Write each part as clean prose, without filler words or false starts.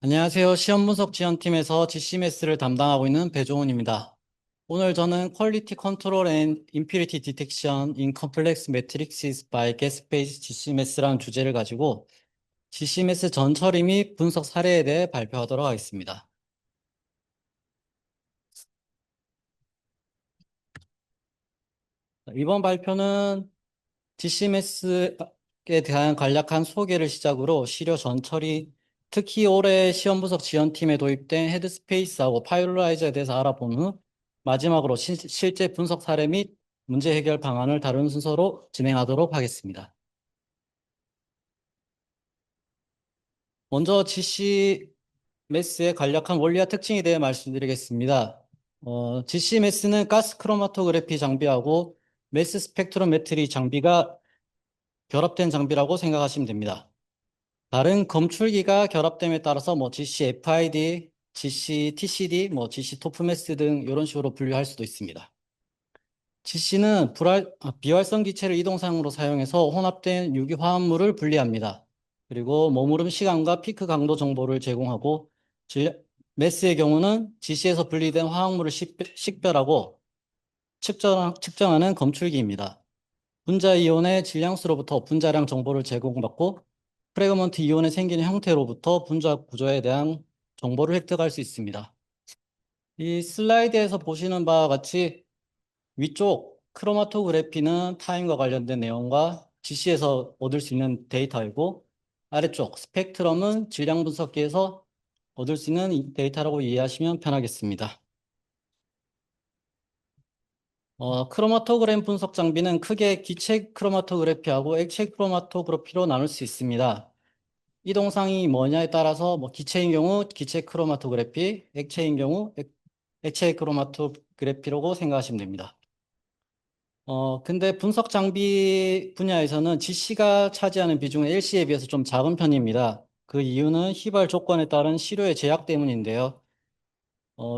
안녕하세요. 시험 분석 지원팀에서 GCMS를 담당하고 있는 배종훈입니다. 오늘 저는 Quality Control and Impurity Detection in Complex Matrices by Gas-Phase GCMS라는 주제를 가지고 GCMS 전처리 및 분석 사례에 대해 발표하도록 하겠습니다. 이번 발표는 GCMS에 대한 간략한 소개를 시작으로 시료 전처리, 특히 올해 시험 분석 지원팀에 도입된 헤드스페이스하고 파일로라이저에 대해서 알아본 후 마지막으로 실제 분석 사례 및 문제 해결 방안을 다루는 순서로 진행하도록 하겠습니다. 먼저 GCMS의 간략한 원리와 특징에 대해 말씀드리겠습니다. GCMS는 가스 크로마토그래피 장비하고 매스 스펙트로메트리 장비가 결합된 장비라고 생각하시면 됩니다. 다른 검출기가 결합됨에 따라서 GC FID, GC TCD, GC 토프메스 등 이런 식으로 분류할 수도 있습니다. GC는 비활성 기체를 이동상으로 사용해서 혼합된 유기화합물을 분리합니다. 그리고 머무름 시간과 피크 강도 정보를 제공하고 메스의 경우는 GC에서 분리된 화학물을 식별하고 측정하는 검출기입니다. 분자 이온의 질량수로부터 분자량 정보를 제공받고 프래그먼트 이온의 생기는 형태로부터 분자 구조에 대한 정보를 획득할 수 있습니다. 이 슬라이드에서 보시는 바와 같이 위쪽 크로마토그래피는 타임과 관련된 내용과 GC에서 얻을 수 있는 데이터이고 아래쪽 스펙트럼은 질량 분석기에서 얻을 수 있는 데이터라고 이해하시면 편하겠습니다. 크로마토그램 분석 장비는 크게 기체 크로마토그래피하고 액체 크로마토그래피로 나눌 수 있습니다. 이동상이 뭐냐에 따라서 기체인 경우 기체 크로마토그래피, 액체인 경우 액체 크로마토그래피라고 생각하시면 됩니다. 근데 분석 장비 분야에서는 GC가 차지하는 비중은 LC에 비해서 좀 작은 편입니다. 그 이유는 휘발 조건에 따른 시료의 제약 때문인데요.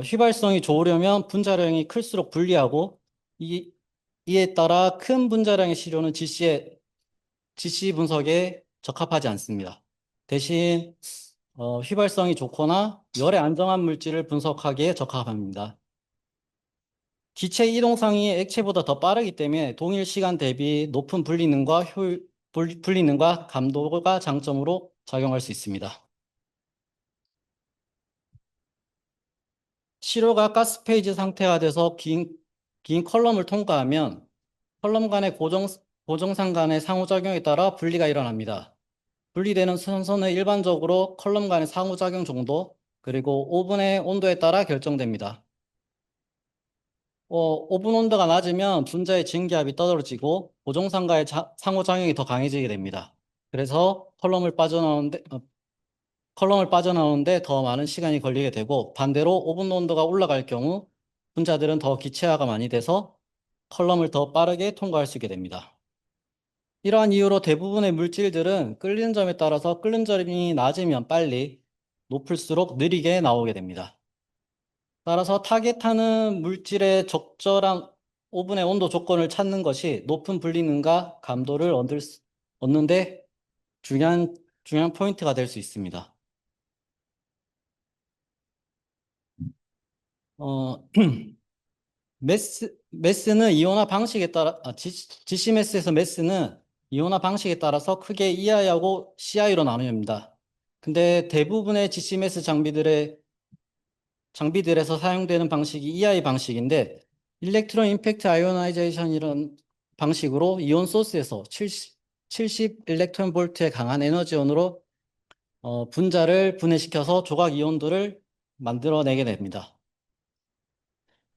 휘발성이 좋으려면 분자량이 클수록 불리하고 이에 따라 큰 분자량의 시료는 GC 분석에 적합하지 않습니다. 대신 휘발성이 좋거나 열에 안정한 물질을 분석하기에 적합합니다. 기체 이동상이 액체보다 더 빠르기 때문에 동일 시간 대비 높은 분리능과 감도가 장점으로 작용할 수 있습니다. 시료가 가스페이지 상태가 돼서 긴 컬럼을 통과하면 컬럼 간의 고정상 간의 상호작용에 따라 분리가 일어납니다. 분리되는 순서는 일반적으로 컬럼 간의 상호작용 정도, 그리고 오븐의 온도에 따라 결정됩니다. 오븐 온도가 낮으면 분자의 증기압이 떨어지고 고정상과의 상호작용이 더 강해지게 됩니다. 그래서 컬럼을 빠져나오는데 더 많은 시간이 걸리게 되고 반대로 오븐 온도가 올라갈 경우 분자들은 더 기체화가 많이 돼서 컬럼을 더 빠르게 통과할 수 있게 됩니다. 이러한 이유로 대부분의 물질들은 끓는 점에 따라서 끓는 점이 낮으면 빨리, 높을수록 느리게 나오게 됩니다. 따라서 타겟하는 물질의 적절한 오븐의 온도 조건을 찾는 것이 높은 분리능과 감도를 얻는데 중요한 포인트가 될 수 있습니다. 어, 메스는 이온화 방식에 따라, GC메스에서 메스는 이온화 방식에 따라서 크게 EI하고 CI로 나뉩니다. 근데 대부분의 GC메스 장비들에서 사용되는 방식이 EI 방식인데, 일렉트론 임팩트 아이오나이제이션 이런 방식으로 이온 소스에서 70 일렉트론 볼트의 강한 에너지원으로 분자를 분해시켜서 조각 이온들을 만들어내게 됩니다.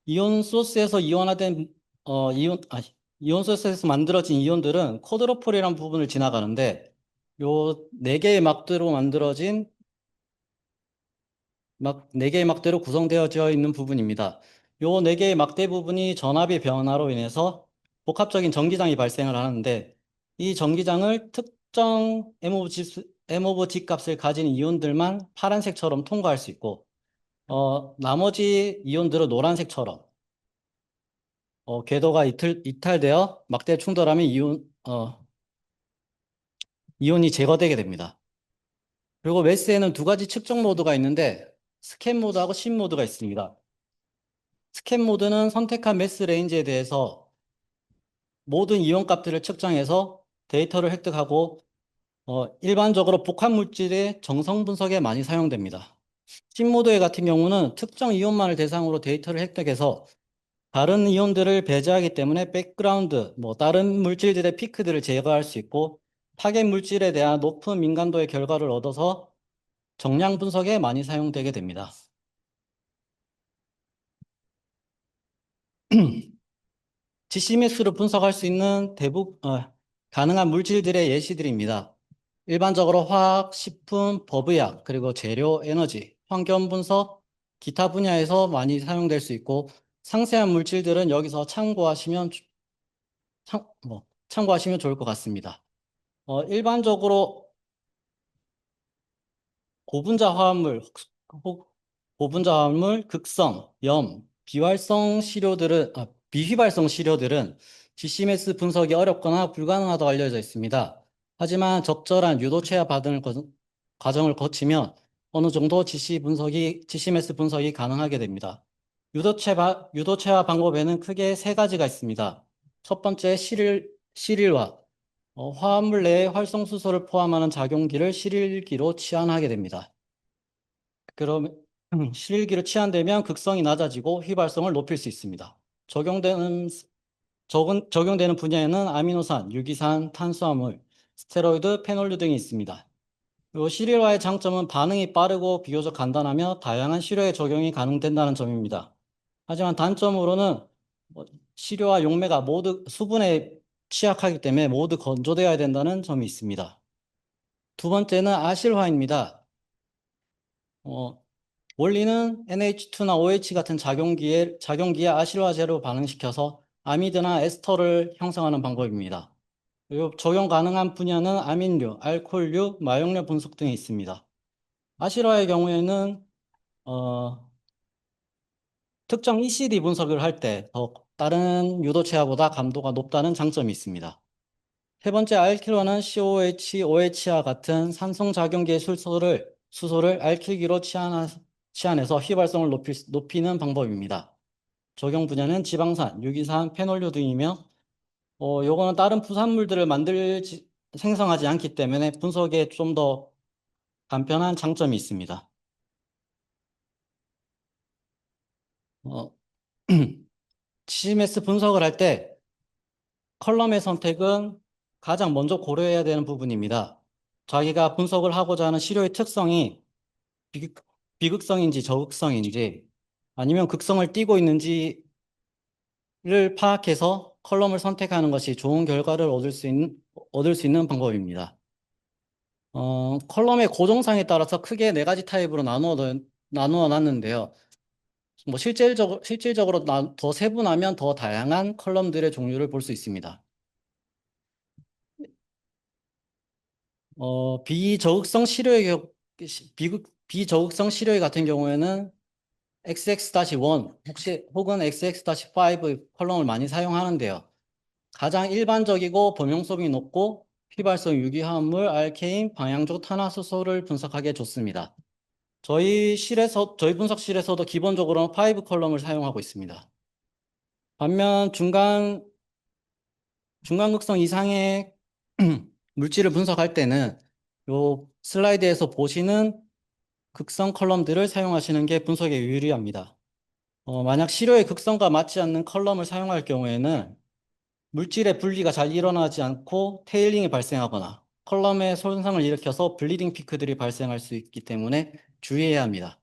이온 소스에서 이온화된 이온 소스에서 만들어진 이온들은 코드로폴이라는 부분을 지나가는데 요 네 개의 막대로 만들어진 네 개의 막대로 구성되어져 있는 부분입니다. 요 네 개의 막대 부분이 전압의 변화로 인해서 복합적인 전기장이 발생을 하는데 이 전기장을 특정 M 오브 G 값을 가진 이온들만 파란색처럼 통과할 수 있고 나머지 이온들은 노란색처럼 궤도가 이탈되어 막대에 충돌하면 이온이 제거되게 됩니다. 그리고 메스에는 두 가지 측정 모드가 있는데 스캔 모드하고 심 모드가 있습니다. 스캔 모드는 선택한 메스 레인지에 대해서 모든 이온 값들을 측정해서 데이터를 획득하고 일반적으로 복합 물질의 정성 분석에 많이 사용됩니다. 심 모드 같은 경우는 특정 이온만을 대상으로 데이터를 획득해서 다른 이온들을 배제하기 때문에 백그라운드, 다른 물질들의 피크들을 제거할 수 있고 타겟 물질에 대한 높은 민감도의 결과를 얻어서 정량 분석에 많이 사용되게 됩니다. GCMS로 분석할 수 있는 가능한 물질들의 예시들입니다. 일반적으로 화학, 식품, 법의학, 그리고 재료, 에너지, 환경 분석, 기타 분야에서 많이 사용될 수 있고 상세한 물질들은 여기서 참고하시면 좋을 것 같습니다. 일반적으로 고분자 화합물, 혹- 고분자 화합물, 극성, 염, 비휘발성 시료들은 GCMS 분석이 어렵거나 불가능하다고 알려져 있습니다. 하지만 적절한 유도 체화 과정을 거치면 어느 정도 GCMS 분석이 가능하게 됩니다. 유도 체화 방법에는 크게 세 가지가 있습니다. 첫 번째, 실일화. 화합물 내에 활성수소를 포함하는 작용기를 실일기로 치환하게 됩니다. 그럼 실일기로 치환되면 극성이 낮아지고 휘발성을 높일 수 있습니다. 적용되는 분야에는 아미노산, 유기산, 탄수화물, 스테로이드, 페놀류 등이 있습니다. 그리고 실일화의 장점은 반응이 빠르고 비교적 간단하며 다양한 시료에 적용이 가능된다는 점입니다. 하지만 단점으로는 시료와 용매가 모두 수분에 취약하기 때문에 모두 건조되어야 된다는 점이 있습니다. 두 번째는 아실화입니다. 어, 원리는 NH2나 OH 같은 작용기에 아실화제로 반응시켜서 아미드나 에스터를 형성하는 방법입니다. 그리고 적용 가능한 분야는 아민류, 알코올류, 마용류 분석 등이 있습니다. 아실화의 경우에는 어, 특정 ECD 분석을 할 때 더 다른 유도체화보다 감도가 높다는 장점이 있습니다. 세 번째, 알킬화는 COH, OH와 같은 산성작용기의 수소를 알킬기로 치환해서 휘발성을 높이는 방법입니다. 적용 분야는 지방산, 유기산, 페놀류 등이며, 요거는 다른 부산물들을 생성하지 않기 때문에 분석에 좀 더 간편한 장점이 있습니다. 어, CMS 분석을 할 때 컬럼의 선택은 가장 먼저 고려해야 되는 부분입니다. 자기가 분석을 하고자 하는 시료의 특성이 비극, 비극성인지 저극성인지 아니면 극성을 띠고 있는지를 파악해서 컬럼을 선택하는 것이 좋은 결과를 얻을 수 있는 방법입니다. 컬럼의 고정상에 따라서 크게 네 가지 타입으로 나누어 놨는데요. 실질적으로 더 세분하면 더 다양한 컬럼들의 종류를 볼 수 있습니다. 비저극성 비저극성 시료의 같은 경우에는 XX-1 혹은 XX-5 컬럼을 많이 사용하는데요. 가장 일반적이고 범용성이 높고 휘발성 유기화합물, 알케인, 방향조 탄화수소를 분석하기에 좋습니다. 저희 분석실에서도 기본적으로는 5 컬럼을 사용하고 있습니다. 반면 중간극성 이상의 물질을 분석할 때는 요 슬라이드에서 보시는 극성 컬럼들을 사용하시는 게 분석에 유리합니다. 만약 시료의 극성과 맞지 않는 컬럼을 사용할 경우에는 물질의 분리가 잘 일어나지 않고 테일링이 발생하거나 컬럼에 손상을 일으켜서 블리딩 피크들이 발생할 수 있기 때문에 주의해야 합니다.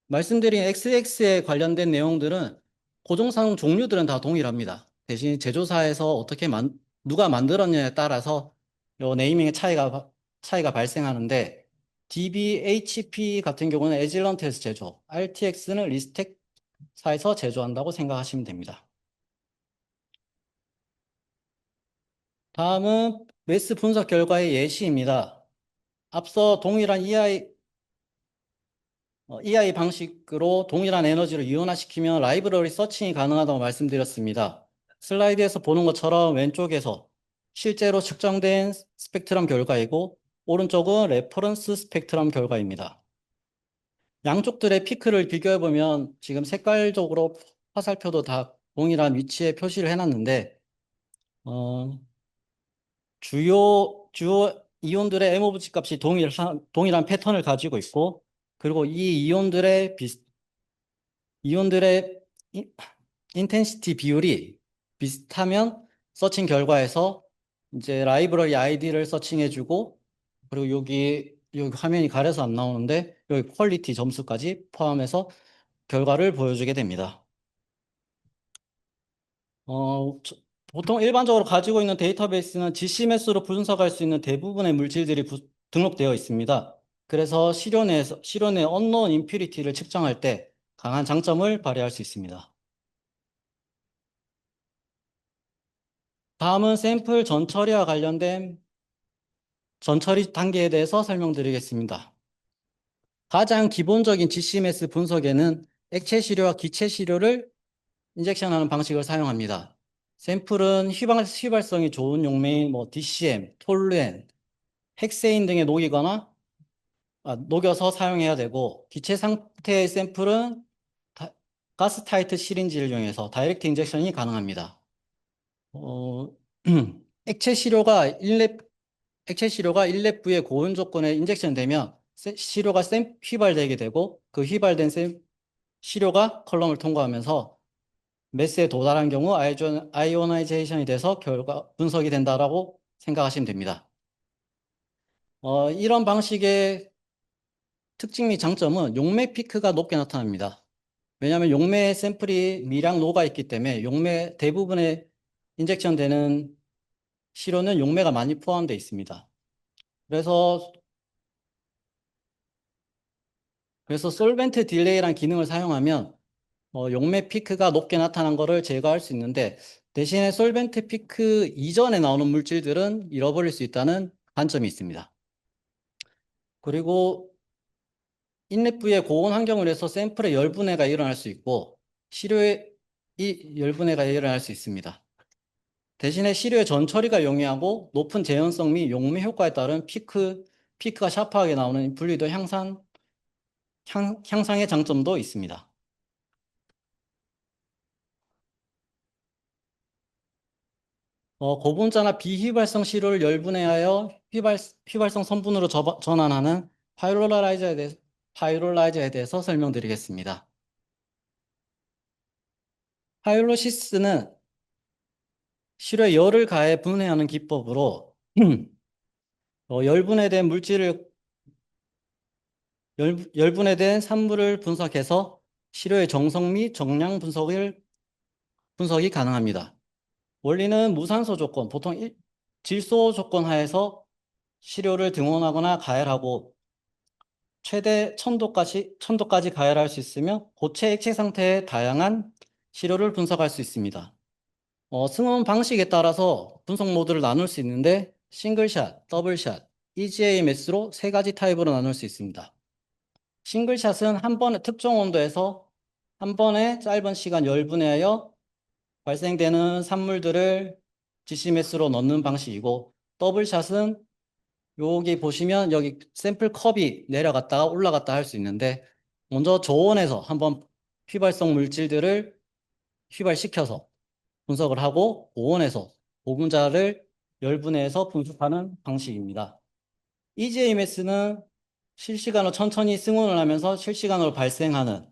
말씀드린 XX에 관련된 내용들은 고정사용 종류들은 다 동일합니다. 대신 제조사에서 누가 만들었냐에 따라서 요 네이밍의 차이가 발생하는데 DBHP 같은 경우는 에질런트에서 제조, RTX는 리스텍사에서 제조한다고 생각하시면 됩니다. 다음은 메스 분석 결과의 예시입니다. 앞서 동일한 EI 방식으로 동일한 에너지를 이온화시키면 라이브러리 서칭이 가능하다고 말씀드렸습니다. 슬라이드에서 보는 것처럼 왼쪽에서 실제로 측정된 스펙트럼 결과이고 오른쪽은 레퍼런스 스펙트럼 결과입니다. 양쪽들의 피크를 비교해보면 지금 색깔적으로 화살표도 다 동일한 위치에 표시를 해놨는데, 어, 주요 이온들의 MOV 값이 동일한 패턴을 가지고 있고, 그리고 이 이온들의 인텐시티 비율이 비슷하면 서칭 결과에서 이제 라이브러리 아이디를 서칭해주고, 그리고 여기 화면이 가려서 안 나오는데 여기 퀄리티 점수까지 포함해서 결과를 보여주게 됩니다. 보통 일반적으로 가지고 있는 데이터베이스는 GCMS로 분석할 수 있는 대부분의 물질들이 등록되어 있습니다. 그래서 시료 내 언노운 임퓨리티를 측정할 때 강한 장점을 발휘할 수 있습니다. 다음은 샘플 전처리와 관련된 전처리 단계에 대해서 설명드리겠습니다. 가장 기본적인 GCMS 분석에는 액체 시료와 기체 시료를 인젝션하는 방식을 사용합니다. 샘플은 휘발성이 좋은 용매인 DCM, 톨루엔, 헥세인 등에 녹여서 사용해야 되고, 기체 상태의 샘플은 가스 타이트 시린지를 이용해서 다이렉트 인젝션이 가능합니다. 어, 액체 시료가 1렙 부의 고온 조건에 인젝션 되면 시료가 휘발되게 되고, 그 휘발된 시료가 컬럼을 통과하면서 매스에 도달한 경우 아이오나이제이션이 돼서 분석이 된다라고 생각하시면 됩니다. 이런 방식의 특징 및 장점은 용매 피크가 높게 나타납니다. 왜냐하면 용매 샘플이 미량 녹아 있기 때문에 용매 대부분의 인젝션 되는 시료는 용매가 많이 포함되어 있습니다. 그래서 솔벤트 딜레이라는 기능을 사용하면 용매 피크가 높게 나타난 것을 제거할 수 있는데, 대신에 솔벤트 피크 이전에 나오는 물질들은 잃어버릴 수 있다는 단점이 있습니다. 그리고 인랩부의 고온 환경을 해서 샘플의 열분해가 일어날 수 있고 시료의 열분해가 일어날 수 있습니다. 대신에 시료의 전처리가 용이하고 높은 재현성 및 용매 효과에 따른 피크가 샤프하게 나오는 분리도 향상의 장점도 있습니다. 고분자나 비휘발성 시료를 열분해하여 휘발성 성분으로 전환하는 파이롤라이저에 대해서 설명드리겠습니다. 파이롤로시스는 시료에 열을 가해 분해하는 기법으로 열분해된 열분해된 산물을 분석해서 시료의 정성 및 정량 분석이 가능합니다. 원리는 무산소 조건, 보통 질소 조건 하에서 시료를 등온하거나 가열하고 최대 1000도까지 가열할 수 있으며 고체 액체 상태의 다양한 시료를 분석할 수 있습니다. 승원 방식에 따라서 분석 모드를 나눌 수 있는데 싱글샷, 더블샷, EGA-MS로 세 가지 타입으로 나눌 수 있습니다. 싱글샷은 한 번에 특정 온도에서 한 번에 짧은 시간 열분해하여 발생되는 산물들을 GCMS로 넣는 방식이고, 더블샷은 여기 보시면 여기 샘플 컵이 내려갔다가 올라갔다 할 수 있는데, 먼저 저온에서 한번 휘발성 물질들을 휘발시켜서 분석을 하고 고온에서 고분자를 열분해서 분석하는 방식입니다. EGMS는 실시간으로 천천히 승온을 하면서 실시간으로 발생하는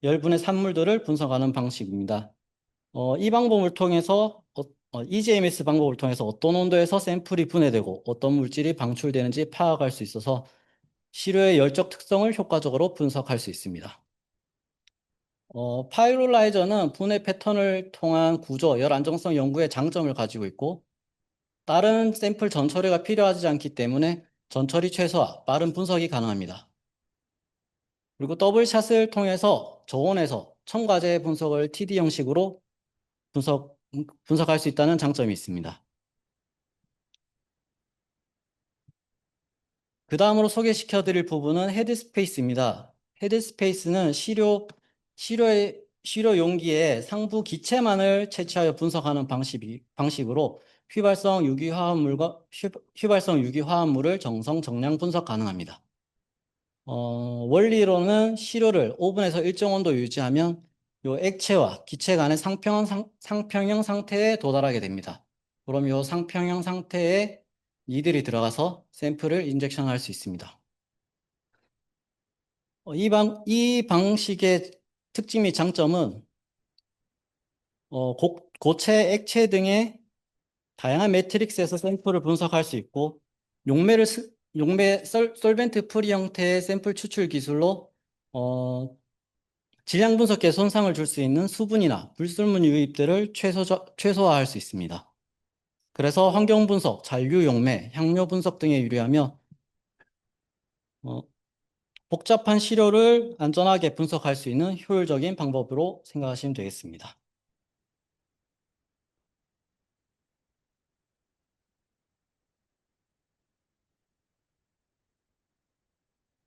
열분의 산물들을 분석하는 방식입니다. 이 방법을 통해서 EGMS 방법을 통해서 어떤 온도에서 샘플이 분해되고 어떤 물질이 방출되는지 파악할 수 있어서 시료의 열적 특성을 효과적으로 분석할 수 있습니다. 파이롤라이저는 분해 패턴을 통한 구조, 열 안정성 연구의 장점을 가지고 있고, 다른 샘플 전처리가 필요하지 않기 때문에 전처리 최소화, 빠른 분석이 가능합니다. 그리고 더블샷을 통해서 저온에서 첨가제 분석을 TD 형식으로 분석할 수 있다는 장점이 있습니다. 그 다음으로 소개시켜 드릴 부분은 헤드스페이스입니다. 헤드스페이스는 시료 용기에 상부 기체만을 채취하여 분석하는 방식으로 휘발성 유기화합물과 휘발성 유기화합물을 정성 정량 분석 가능합니다. 원리로는 시료를 오븐에서 일정 온도 유지하면 요 액체와 기체 간의 상평형 상태에 도달하게 됩니다. 그럼 요 상평형 상태에 이들이 들어가서 샘플을 인젝션할 수 있습니다. 이 방식의 특징 및 장점은 고체, 액체 등의 다양한 매트릭스에서 샘플을 분석할 수 있고 용매 솔벤트 프리 형태의 샘플 추출 기술로 질량 분석에 손상을 줄 수 있는 수분이나 불순물 유입들을 최소화할 수 있습니다. 그래서 환경 분석, 잔류 용매, 향료 분석 등에 유리하며 어, 복잡한 시료를 안전하게 분석할 수 있는 효율적인 방법으로 생각하시면 되겠습니다.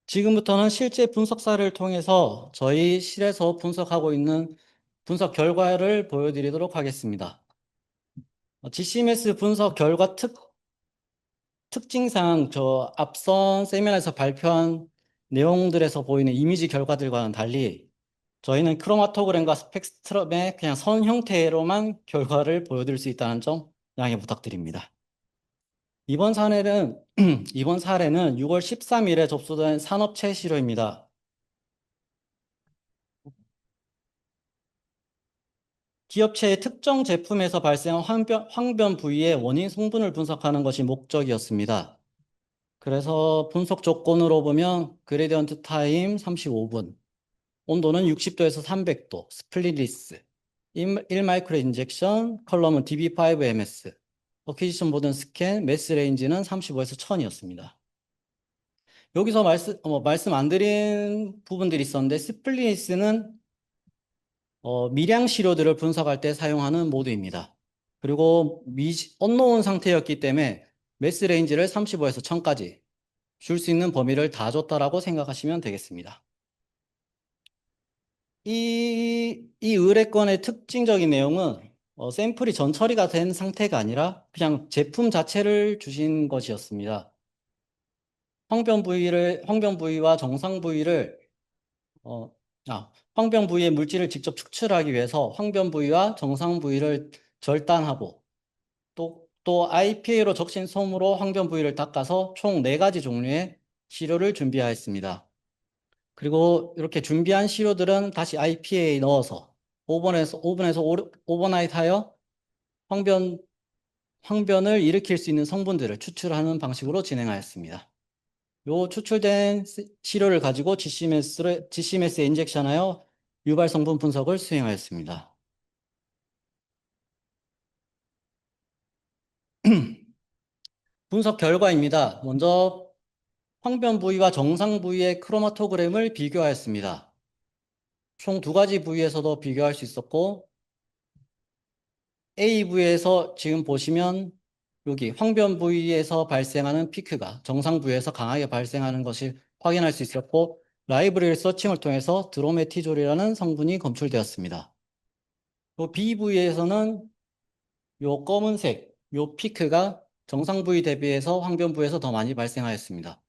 지금부터는 실제 분석 사례를 통해서 저희 실에서 분석하고 있는 분석 결과를 보여드리도록 하겠습니다. GCMS 분석 결과 특징상 저 앞선 세미나에서 발표한 내용들에서 보이는 이미지 결과들과는 달리 저희는 크로마토그램과 스펙트럼의 그냥 선 형태로만 결과를 보여드릴 수 있다는 점 양해 부탁드립니다. 이번 사례는 이번 사례는 6월 13일에 접수된 산업체 시료입니다. 기업체의 특정 제품에서 발생한 황변 부위의 원인 성분을 분석하는 것이 목적이었습니다. 그래서 분석 조건으로 보면 그레디언트 타임 35분, 온도는 60도에서 300도, 스플릿리스, 1마이크로 인젝션, 컬럼은 DB5MS, 어퀴지션 보든 스캔, 매스 레인지는 35에서 1000이었습니다. 여기서 말씀 안 드린 부분들이 있었는데 스플릿리스는 미량 시료들을 분석할 때 사용하는 모드입니다. 그리고 언노운 상태였기 때문에 매스 레인지를 35에서 1000까지 줄 수 있는 범위를 다 줬다라고 생각하시면 되겠습니다. 이 의뢰건의 특징적인 내용은 샘플이 전처리가 된 상태가 아니라 그냥 제품 자체를 주신 것이었습니다. 황변 부위와 정상 부위를 어, 황변 부위의 물질을 직접 추출하기 위해서 황변 부위와 정상 부위를 절단하고 또 IPA로 적신 솜으로 황변 부위를 닦아서 총 4가지 종류의 시료를 준비하였습니다. 그리고 이렇게 준비한 시료들은 다시 IPA에 넣어서 오븐에서 오버나이트 하여 황변을 일으킬 수 있는 성분들을 추출하는 방식으로 진행하였습니다. 요 추출된 시료를 가지고 GCMS에 인젝션하여 유발 성분 분석을 수행하였습니다. 분석 결과입니다. 먼저 황변 부위와 정상 부위의 크로마토그램을 비교하였습니다. 총 2가지 부위에서도 비교할 수 있었고 A 부위에서 지금 보시면 여기 황변 부위에서 발생하는 피크가 정상 부위에서 강하게 발생하는 것을 확인할 수 있었고 라이브러리 서칭을 통해서 드로메티졸이라는 성분이 검출되었습니다. 또 B 부위에서는 요 검은색 요 피크가 정상 부위 대비해서 황변 부위에서 더 많이 발생하였습니다.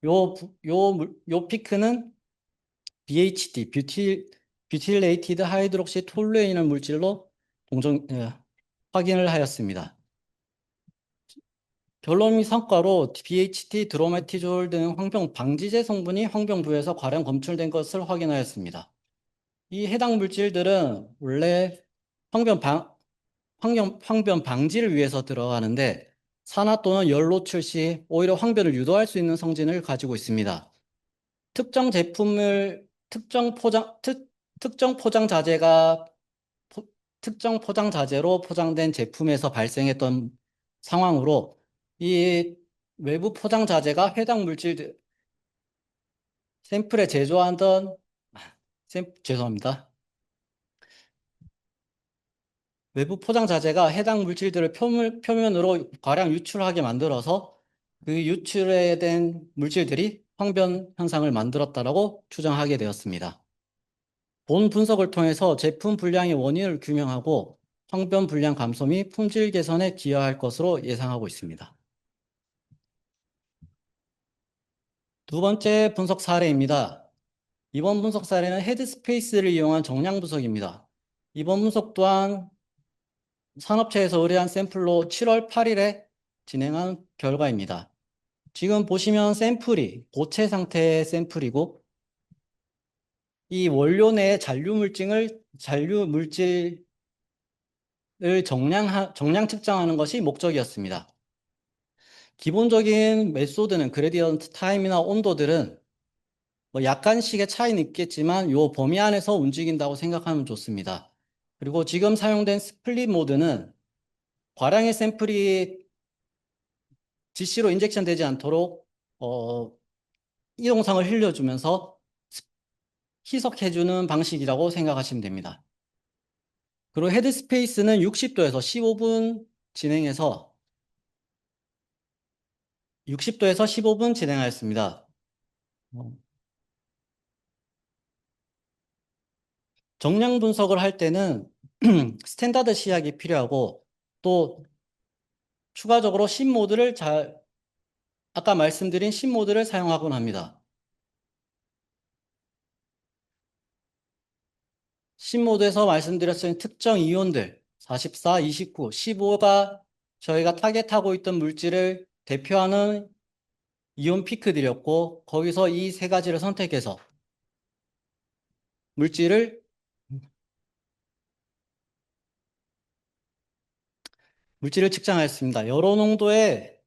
요 피크는 BHD, 뷰틸레이티드 하이드록시 톨루엔이라는 물질로 확인을 하였습니다. 결론 및 성과로 BHT, 드로메티졸 등 황병 방지제 성분이 황병 부에서 과량 검출된 것을 확인하였습니다. 이 해당 물질들은 원래 황변 방지를 위해서 들어가는데 산화 또는 열 노출 시 오히려 황변을 유도할 수 있는 성질을 가지고 있습니다. 특정 포장 자재가 특정 포장 자재로 포장된 제품에서 발생했던 상황으로 이 외부 포장 자재가 해당 물질들 샘플에 제조하던 죄송합니다. 외부 포장 자재가 해당 물질들을 표면으로 과량 유출하게 만들어서 그 유출에 된 물질들이 황변 현상을 만들었다라고 추정하게 되었습니다. 본 분석을 통해서 제품 불량의 원인을 규명하고 황변 불량 감소 및 품질 개선에 기여할 것으로 예상하고 있습니다. 두 번째 분석 사례입니다. 이번 분석 사례는 헤드스페이스를 이용한 정량 분석입니다. 이번 분석 또한 산업체에서 의뢰한 샘플로 7월 8일에 진행한 결과입니다. 지금 보시면 샘플이 고체 상태의 샘플이고 이 원료 내의 잔류 물질을 정량 측정하는 것이 목적이었습니다. 기본적인 메소드는 그레디언트 타임이나 온도들은 뭐 약간씩의 차이는 있겠지만 이 범위 안에서 움직인다고 생각하면 좋습니다. 그리고 지금 사용된 스플릿 모드는 과량의 샘플이 GC로 인젝션 되지 않도록 이동성을 흘려주면서 희석해주는 방식이라고 생각하시면 됩니다. 그리고 헤드스페이스는 60도에서 15분 진행해서 60도에서 15분 진행하였습니다. 정량 분석을 할 때는 스탠다드 시약이 필요하고 또 추가적으로 아까 말씀드린 신모드를 사용하곤 합니다. 신모드에서 말씀드렸던 특정 이온들 44, 29, 15가 저희가 타겟하고 있던 물질을 대표하는 이온 피크들이었고 거기서 이 세 가지를 선택해서 물질을 측정하였습니다. 여러 농도의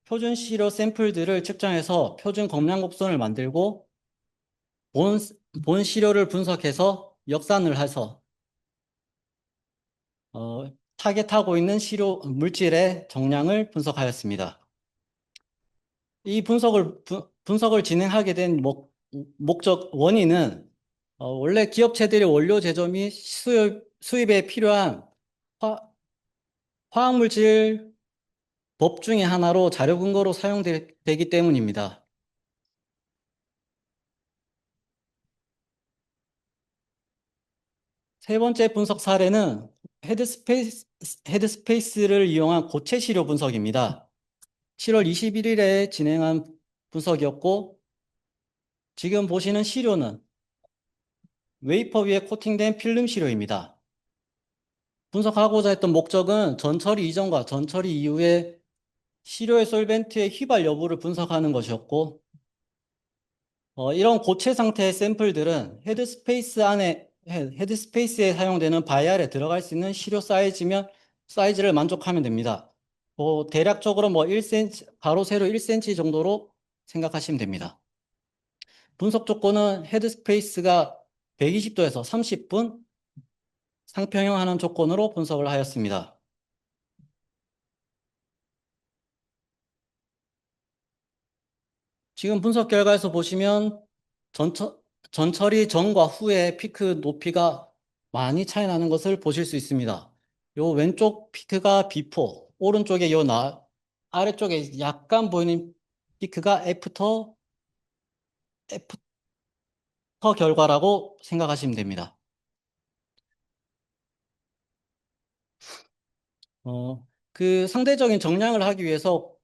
표준 시료 샘플들을 측정해서 표준 검량 곡선을 만들고 본 시료를 분석해서 역산을 해서 타겟하고 있는 물질의 정량을 분석하였습니다. 이 분석을 진행하게 된 원인은 원래 기업체들의 원료 제조 및 수입에 필요한 화학물질 법 중에 하나로 자료 근거로 사용되기 때문입니다. 세 번째 분석 사례는 헤드스페이스를 이용한 고체 시료 분석입니다. 7월 21일에 진행한 분석이었고 지금 보시는 시료는 웨이퍼 위에 코팅된 필름 시료입니다. 분석하고자 했던 목적은 전처리 이전과 전처리 이후에 시료의 솔벤트의 휘발 여부를 분석하는 것이었고 이런 고체 상태의 샘플들은 헤드스페이스에 사용되는 바이알에 들어갈 수 있는 시료 사이즈를 만족하면 됩니다. 대략적으로 1cm, 가로 세로 1cm 정도로 생각하시면 됩니다. 분석 조건은 헤드스페이스가 120도에서 30분 상평형하는 조건으로 분석을 하였습니다. 지금 분석 결과에서 보시면 전처리 전과 후의 피크 높이가 많이 차이 나는 것을 보실 수 있습니다. 요 왼쪽 피크가 비포, 오른쪽에 아래쪽에 약간 보이는 피크가 애프터 결과라고 생각하시면 됩니다. 그 상대적인 정량을 하기 위해서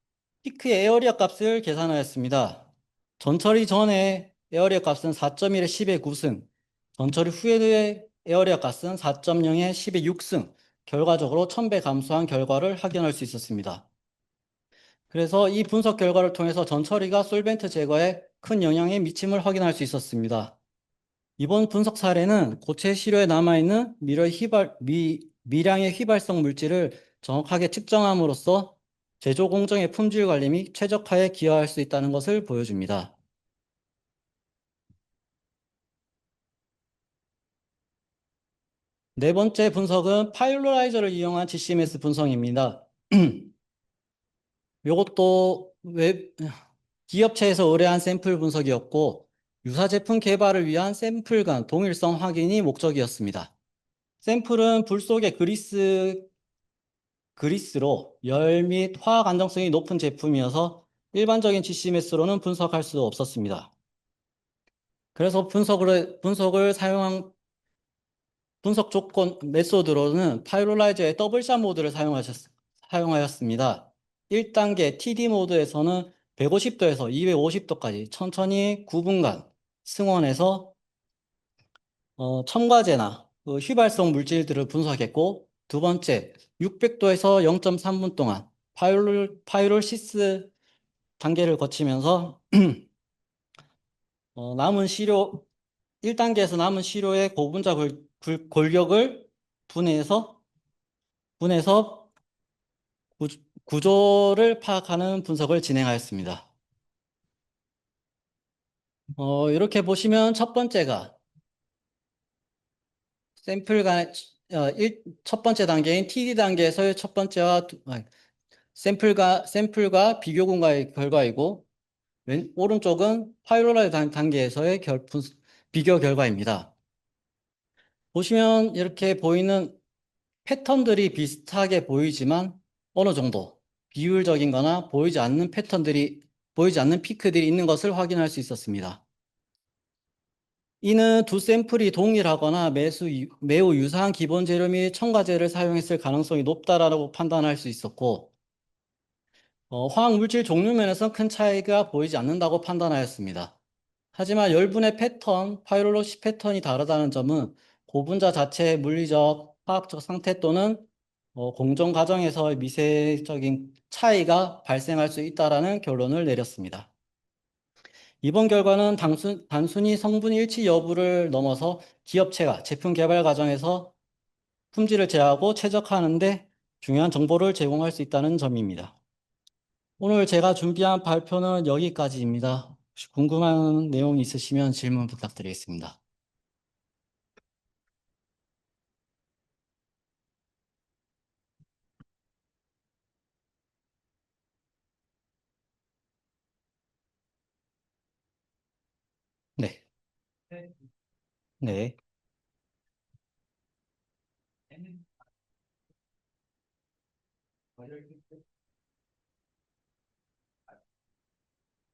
피크의 에어리어 값을 계산하였습니다. 전처리 전에 에어리어 값은 4.1에 10의 9승, 전처리 후의 에어리어 값은 4.0에 10의 6승, 결과적으로 1000배 감소한 결과를 확인할 수 있었습니다. 그래서 이 분석 결과를 통해서 전처리가 솔벤트 제거에 큰 영향에 미침을 확인할 수 있었습니다. 이번 분석 사례는 고체 시료에 남아있는 미량의 휘발성 물질을 정확하게 측정함으로써 제조 공정의 품질 관리 및 최적화에 기여할 수 있다는 것을 보여줍니다. 네 번째 분석은 파일로라이저를 이용한 GCMS 분석입니다. 이것도 기업체에서 의뢰한 샘플 분석이었고 유사 제품 개발을 위한 샘플 간 동일성 확인이 목적이었습니다. 샘플은 불 속의 그리스로 열 및 화학 안정성이 높은 제품이어서 일반적인 GCMS로는 분석할 수 없었습니다. 그래서 분석 조건 메소드로는 파이로라이저의 더블샷 모드를 사용하였습니다. 1단계 TD 모드에서는 150도에서 250도까지 천천히 9분간 승원해서 첨가제나 그 휘발성 물질들을 분석했고, 두 번째 600도에서 0.3분 동안 파이롤시스 단계를 거치면서 남은 시료 1단계에서 남은 시료의 고분자 골격을 분해해서 구- 구조를 파악하는 분석을 진행하였습니다. 이렇게 보시면 첫 번째가 샘플과 첫 번째 단계인 TD 단계에서의 첫 번째와 샘플과 비교군과의 결과이고, 오른쪽은 파이로라이드 단계에서의 비교 결과입니다. 보시면 이렇게 보이는 패턴들이 비슷하게 보이지만 어느 정도 비율적인 거나 보이지 않는 피크들이 있는 것을 확인할 수 있었습니다. 이는 두 샘플이 동일하거나 매우 유사한 기본 재료 및 첨가제를 사용했을 가능성이 높다라고 판단할 수 있었고, 화학 물질 종류 면에서 큰 차이가 보이지 않는다고 판단하였습니다. 하지만 열분의 파이롤로시 패턴이 다르다는 점은 고분자 자체의 물리적, 화학적 상태 또는 공정 과정에서의 미세적인 차이가 발생할 수 있다라는 결론을 내렸습니다. 이번 결과는 단순히 성분 일치 여부를 넘어서 기업체가 제품 개발 과정에서 품질을 제하고 최적화하는 데 중요한 정보를 제공할 수 있다는 점입니다. 오늘 제가 준비한 발표는 여기까지입니다. 혹시 궁금한 내용 있으시면 질문 부탁드리겠습니다. 네. 네.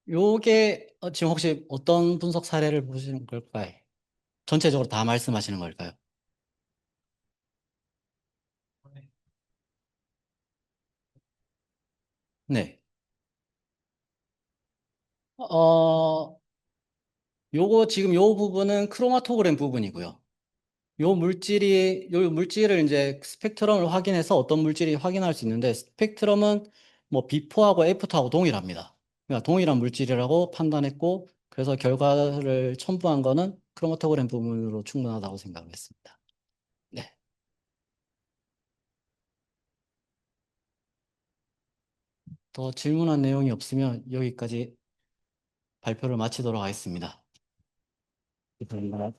요게 지금 혹시 어떤 분석 사례를 보시는 걸까요? 전체적으로 다 말씀하시는 걸까요? 네. 어, 지금 요 부분은 크로마토그램 부분이고요. 요 물질을 이제 스펙트럼을 확인해서 어떤 물질이 확인할 수 있는데, 스펙트럼은 뭐 비포하고 애프터하고 동일합니다. 그러니까 동일한 물질이라고 판단했고, 그래서 결과를 첨부한 거는 크로마토그램 부분으로 충분하다고 생각했습니다. 네. 더 질문한 내용이 없으면 여기까지 발표를 마치도록 하겠습니다. 감사합니다.